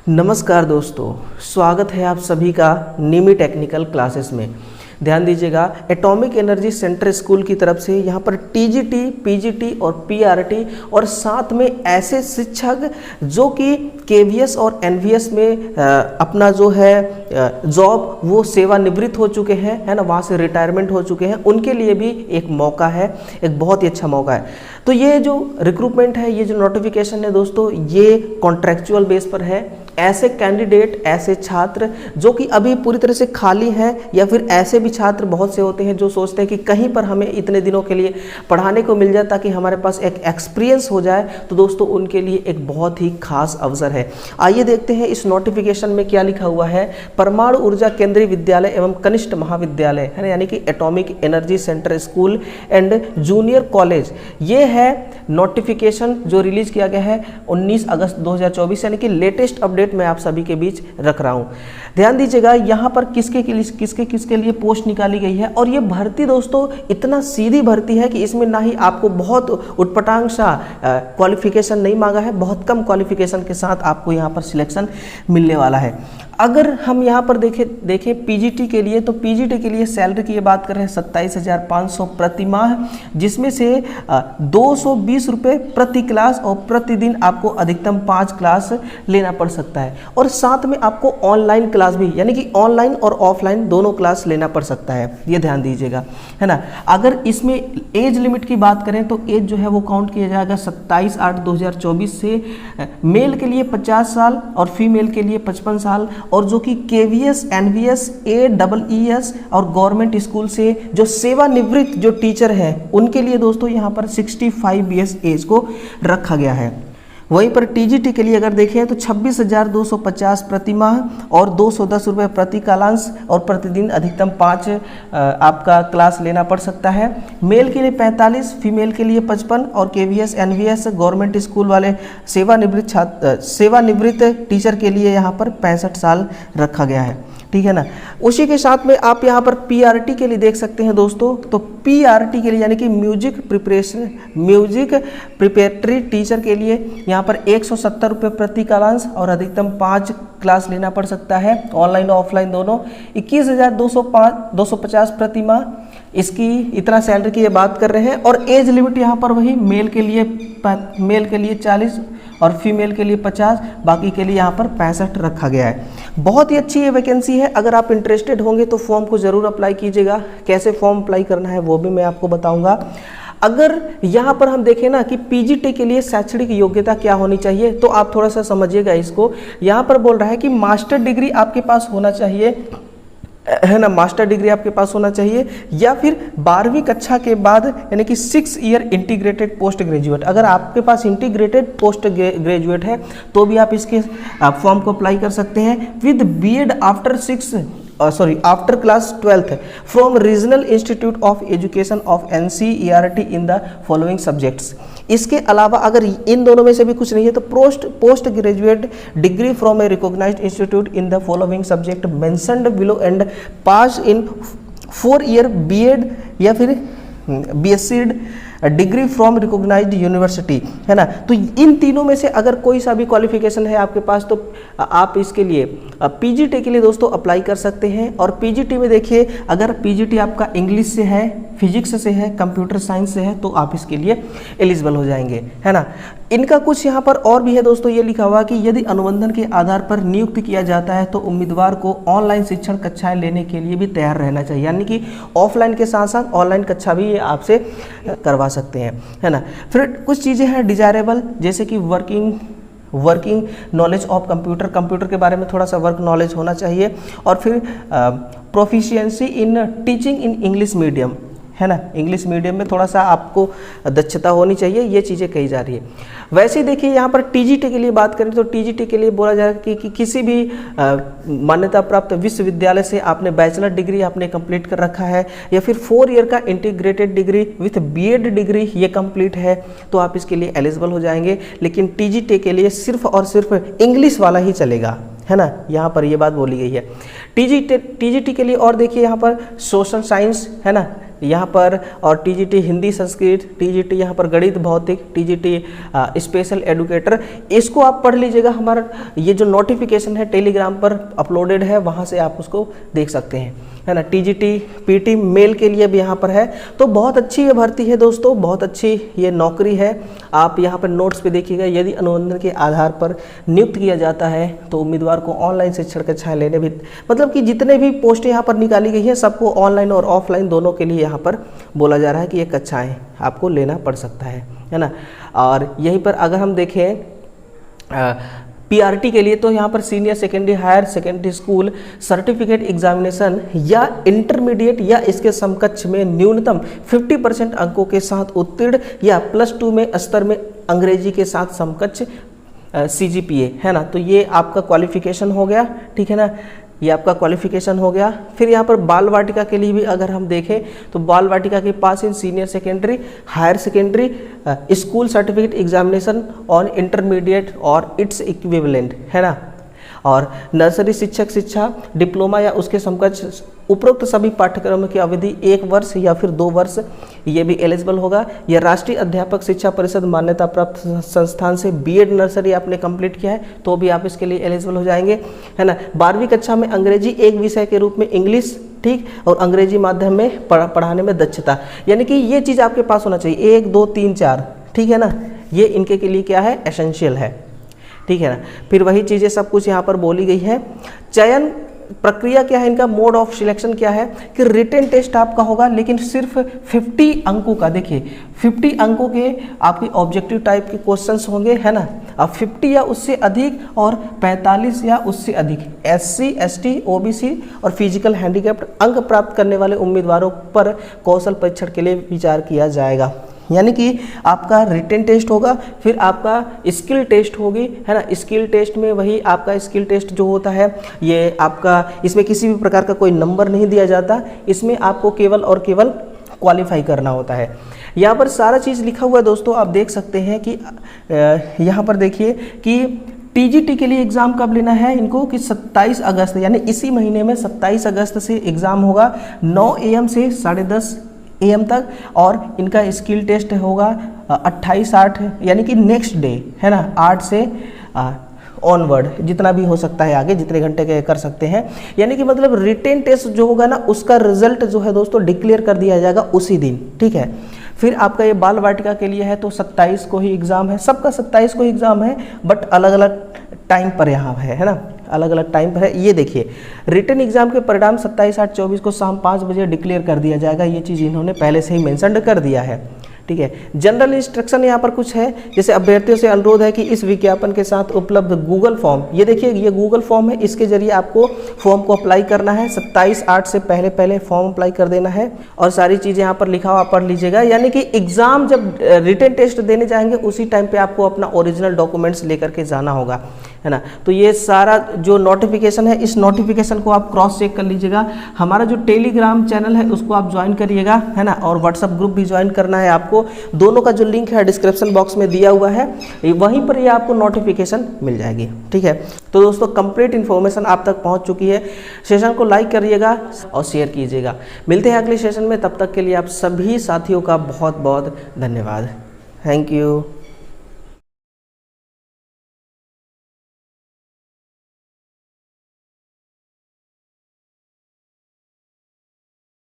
नमस्कार दोस्तों, स्वागत है आप सभी का निमी टेक्निकल क्लासेस में। ध्यान दीजिएगा, एटॉमिक एनर्जी सेंटर स्कूल की तरफ से यहाँ पर टीजीटी, पीजीटी और पीआरटी और साथ में ऐसे शिक्षक जो कि केवीएस और एनवीएस में अपना जो है जॉब वो सेवानिवृत्त हो चुके हैं, है ना, वहाँ से रिटायरमेंट हो चुके हैं, उनके लिए भी एक मौका है, एक बहुत ही अच्छा मौका है। तो ये जो रिक्रूटमेंट है, ये जो नोटिफिकेशन है दोस्तों, ये कॉन्ट्रैक्चुअल बेस पर है। ऐसे कैंडिडेट, ऐसे छात्र जो कि अभी पूरी तरह से खाली हैं, या फिर ऐसे भी छात्र बहुत से होते हैं जो सोचते हैं कि कहीं पर हमें इतने दिनों के लिए पढ़ाने को मिल जाए ताकि हमारे पास एक एक्सपीरियंस हो जाए, तो दोस्तों उनके लिए एक बहुत ही खास अवसर है। आइए देखते हैं इस नोटिफिकेशन में क्या लिखा हुआ है। परमाणु ऊर्जा केंद्रीय विद्यालय एवं कनिष्ठ महाविद्यालय, है ना, यानी कि atomic energy centre school and junior college, ये है नोटिफिकेशन जो रिलीज किया गया है 19 अगस्त 2024, यानी कि लेटेस्ट अपडेट मैं आप सभी के बीच रख रहा हूं। ध्यान दीजिएगा, यहां पर किसके लिए पोस्ट निकाली गई है, और ये भर्ती दोस्तों इतना सीधी भर्ती है कि इसमें ना ही आपको बहुत उटपटांग सा क्वालिफिकेशन नहीं मांगा है, बहुत कम क्वालिफिकेशन के साथ आपको यहां पर सिलेक्शन मिलने वाला है। अगर हम यहाँ पर देखें पीजीटी के लिए, तो पीजीटी के लिए सैलरी की ये बात कर रहे हैं 27,500 प्रति माह, जिसमें से 220 रुपये प्रति क्लास और प्रतिदिन आपको अधिकतम 5 क्लास लेना पड़ सकता है। और साथ में आपको ऑनलाइन क्लास भी, यानी कि ऑनलाइन और ऑफलाइन दोनों क्लास लेना पड़ सकता है, ये ध्यान दीजिएगा, है ना। अगर इसमें एज लिमिट की बात करें तो एज जो है वो काउंट किया जाएगा 27/8/2024 से। मेल के लिए 50 साल और फीमेल के लिए 55 साल, और जो कि केवीएस, एनवीएस, एईईएस और गवर्नमेंट स्कूल से जो सेवानिवृत्त जो टीचर हैं उनके लिए दोस्तों यहाँ पर 65 ईयर्स एज को रखा गया है। वहीं पर टीजीटी के लिए अगर देखें तो 26,250 प्रति माह और 210 रुपये प्रति कालांश, और प्रतिदिन अधिकतम 5 आपका क्लास लेना पड़ सकता है। मेल के लिए 45, फीमेल के लिए 55, और केवीएस, एनवीएस, गवर्नमेंट स्कूल वाले सेवानिवृत्त टीचर के लिए यहाँ पर 65 साल रखा गया है, ठीक है ना। उसी के साथ में आप यहाँ पर पीआरटी के लिए देख सकते हैं दोस्तों, तो पीआरटी के लिए यानी कि म्यूजिक प्रिपरेटरी टीचर के लिए यहाँ पर 170 रुपये प्रति कालांश और अधिकतम 5 क्लास लेना पड़ सकता है, ऑनलाइन और ऑफलाइन दोनों। 21,250 प्रति माह, इसकी इतना सैलरी की ये बात कर रहे हैं। और एज लिमिट यहाँ पर वही मेल के लिए 40 और फीमेल के लिए 50, बाकी के लिए यहाँ पर 65 रखा गया है। बहुत ही अच्छी ये वैकेंसी है। अगर आप इंटरेस्टेड होंगे तो फॉर्म को ज़रूर अप्लाई कीजिएगा। कैसे फॉर्म अप्लाई करना है वो भी मैं आपको बताऊंगा। अगर यहाँ पर हम देखें ना कि पीजीटी के लिए शैक्षणिक योग्यता क्या होनी चाहिए, तो आप थोड़ा सा समझिएगा इसको। यहाँ पर बोल रहा है कि मास्टर डिग्री आपके पास होना चाहिए, है ना, मास्टर डिग्री आपके पास होना चाहिए, या फिर 12वीं कक्षा के बाद यानी कि 6 ईयर इंटीग्रेटेड पोस्ट ग्रेजुएट। अगर आपके पास इंटीग्रेटेड पोस्ट ग्रेजुएट है तो भी आप इसके फॉर्म को अप्लाई कर सकते हैं with BEd after class 12th from regional institute of education of NCERT in the following subjects. इसके अलावा अगर इन दोनों में से भी कुछ नहीं है तो post graduate degree from a recognised institute in the following subject mentioned below and pass in 4 year BEd या फिर BSc degree from recognised university, है ना। तो इन तीनों में से अगर कोई सा भी क्वालिफिकेशन है आपके पास तो आप इसके लिए पीजीटी के लिए दोस्तों अप्लाई कर सकते हैं। और पीजीटी में देखिए, अगर पीजीटी आपका इंग्लिश से है, फिजिक्स से है, कंप्यूटर साइंस से है, तो आप इसके लिए एलिजिबल हो जाएंगे, है ना। इनका कुछ यहाँ पर और भी है दोस्तों, ये लिखा हुआ कि यदि अनुबंधन के आधार पर नियुक्त किया जाता है तो उम्मीदवार को ऑनलाइन शिक्षण कक्षाएं लेने के लिए भी तैयार रहना चाहिए, यानी कि ऑफलाइन के साथ साथ ऑनलाइन कक्षा भी ये आपसे करवा सकते हैं, है ना। फिर कुछ चीज़ें हैं डिजायरेबल, जैसे कि वर्किंग नॉलेज ऑफ कंप्यूटर के बारे में थोड़ा सा वर्क नॉलेज होना चाहिए, और फिर proficiency in teaching in English medium, है ना, इंग्लिश मीडियम में थोड़ा सा आपको दक्षता होनी चाहिए, ये चीज़ें कही जा रही है। वैसे ही देखिए यहाँ पर टीजीटी के लिए बात करें तो टीजीटी के लिए बोला जाएगा कि किसी भी मान्यता प्राप्त विश्वविद्यालय से आपने बैचलर डिग्री आपने कंप्लीट कर रखा है, या फिर 4 ईयर का integrated degree with BEd degree ये कंप्लीट है, तो आप इसके लिए एलिजिबल हो जाएंगे। लेकिन टीजीटी के लिए सिर्फ और सिर्फ इंग्लिश वाला ही चलेगा, है ना, यहाँ पर ये बात बोली गई है। टीजीटी के लिए और देखिए यहाँ पर सोशल साइंस है ना यहाँ पर, और टीजीटी हिंदी संस्कृत, टीजीटी यहाँ पर गणित भौतिक, टीजीटी स्पेशल एडुकेटर, इसको आप पढ़ लीजिएगा। हमारा ये जो नोटिफिकेशन है टेलीग्राम पर अपलोडेड है, वहाँ से आप उसको देख सकते हैं, है ना। टीजीटी पीटी मेल के लिए भी यहाँ पर है। तो बहुत अच्छी ये भर्ती है दोस्तों, बहुत अच्छी ये नौकरी है। आप यहाँ पर नोट्स पे देखिएगा, यदि अनुबंधन के आधार पर नियुक्त किया जाता है तो उम्मीदवार को ऑनलाइन शिक्षण कक्षाएं लेने भी, मतलब कि जितने भी पोस्ट यहाँ पर निकाली गई है सबको ऑनलाइन और ऑफलाइन दोनों के लिए यहाँ पर बोला जा रहा है कि ये कक्षाएं आपको लेना पड़ सकता है ना। और यहीं पर अगर हम देखें पीआरटी के लिए, तो यहाँ पर senior secondary higher secondary school certificate examination या इंटरमीडिएट या इसके समकक्ष में न्यूनतम 50% अंकों के साथ उत्तीर्ण या +2 में स्तर में अंग्रेजी के साथ समकक्ष CGPA, है ना। तो ये आपका क्वालिफिकेशन हो गया, ठीक है ना, ये आपका क्वालिफिकेशन हो गया। फिर यहाँ पर बाल वाटिका के लिए भी अगर हम देखें तो बाल वाटिका के पास in senior secondary higher secondary school certificate examination on intermediate और इट्स इक्विवेलेंट, है ना। और नर्सरी शिक्षक शिक्षा डिप्लोमा या उसके समकक्ष उपरोक्त सभी पाठ्यक्रमों की अवधि 1 वर्ष या फिर 2 वर्ष ये भी एलिजिबल होगा। यह राष्ट्रीय अध्यापक शिक्षा परिषद मान्यता प्राप्त संस्थान से बीएड नर्सरी आपने कंप्लीट किया है तो भी आप इसके लिए एलिजिबल हो जाएंगे, है ना। 12वीं कक्षा में अंग्रेजी एक विषय के रूप में इंग्लिश, ठीक, और अंग्रेजी माध्यम में पढ़ाने में दक्षता, यानी कि ये चीज़ आपके पास होना चाहिए 1 2 3 4, ठीक है ना। ये इनके के लिए क्या है, एसेंशियल है, ठीक है ना। फिर वही चीज़ें सब कुछ यहाँ पर बोली गई है। चयन प्रक्रिया क्या है इनका, मोड ऑफ सिलेक्शन क्या है कि रिटन टेस्ट आपका होगा लेकिन सिर्फ 50 अंकों का, देखिए 50 अंकों के आपके ऑब्जेक्टिव टाइप के क्वेश्चंस होंगे, है ना। अब 50 या उससे अधिक और 45 या उससे अधिक SC ST OBC और फिजिकल हैंडीकैप्ड अंक प्राप्त करने वाले उम्मीदवारों पर कौशल परीक्षण के लिए विचार किया जाएगा। यानी कि आपका रिटन टेस्ट होगा, फिर आपका स्किल टेस्ट होगी, है ना। स्किल टेस्ट में वही आपका स्किल टेस्ट जो होता है ये आपका, इसमें किसी भी प्रकार का कोई नंबर नहीं दिया जाता, इसमें आपको केवल और केवल क्वालिफाई करना होता है। यहाँ पर सारा चीज़ लिखा हुआ है दोस्तों, आप देख सकते हैं कि यहाँ पर देखिए कि टीजीटी के लिए एग्ज़ाम कब लेना है इनको कि 27 अगस्त, यानी इसी महीने में 27 अगस्त से एग्ज़ाम होगा 9 AM से 10:30 AM तक, और इनका स्किल टेस्ट होगा 28/8 यानी कि नेक्स्ट डे, है ना, 8 से ऑनवर्ड, जितना भी हो सकता है आगे, जितने घंटे के कर सकते हैं। यानी कि मतलब रिटेन टेस्ट जो होगा ना उसका रिजल्ट जो है दोस्तों डिक्लेयर कर दिया जाएगा उसी दिन, ठीक है। फिर आपका ये बाल वाटिका के लिए है तो 27 को ही एग्ज़ाम है, सबका 27 को ही एग्ज़ाम है, बट अलग अलग टाइम पर यहाँ है ना, अलग अलग टाइम पर है। ये देखिए रिटन एग्जाम के परिणाम 27/8/24 को शाम 5 बजे डिक्लेयर कर दिया जाएगा, ये चीज़ इन्होंने पहले से ही मेंशन कर दिया है, ठीक है। जनरल इंस्ट्रक्शन यहाँ पर कुछ है, जैसे अभ्यर्थियों से अनुरोध है कि इस विज्ञापन के साथ उपलब्ध गूगल फॉर्म, ये देखिए ये गूगल फॉर्म है, इसके जरिए आपको फॉर्म को अप्लाई करना है। 27/8 से पहले फॉर्म अप्लाई कर देना है, और सारी चीज़ें यहाँ पर लिखा हुआ पढ़ लीजिएगा। यानी कि एग्जाम जब रिटन टेस्ट देने जाएंगे उसी टाइम पे आपको अपना ओरिजिनल डॉक्यूमेंट्स लेकर के जाना होगा, है ना। तो ये सारा जो नोटिफिकेशन है, इस नोटिफिकेशन को आप क्रॉस चेक कर लीजिएगा। हमारा जो टेलीग्राम चैनल है उसको आप ज्वाइन करिएगा, है ना, और व्हाट्सअप ग्रुप भी ज्वाइन करना है आपको। दोनों का जो लिंक है डिस्क्रिप्शन बॉक्स में दिया हुआ है, वहीं पर ये आपको नोटिफिकेशन मिल जाएगी, ठीक है। तो दोस्तों कंप्लीट इन्फॉर्मेशन आप तक पहुंच चुकी है। सेशन को लाइक करिएगा और शेयर कीजिएगा। मिलते हैं अगले सेशन में, तब तक के लिए आप सभी साथियों का बहुत बहुत धन्यवाद। Thank you.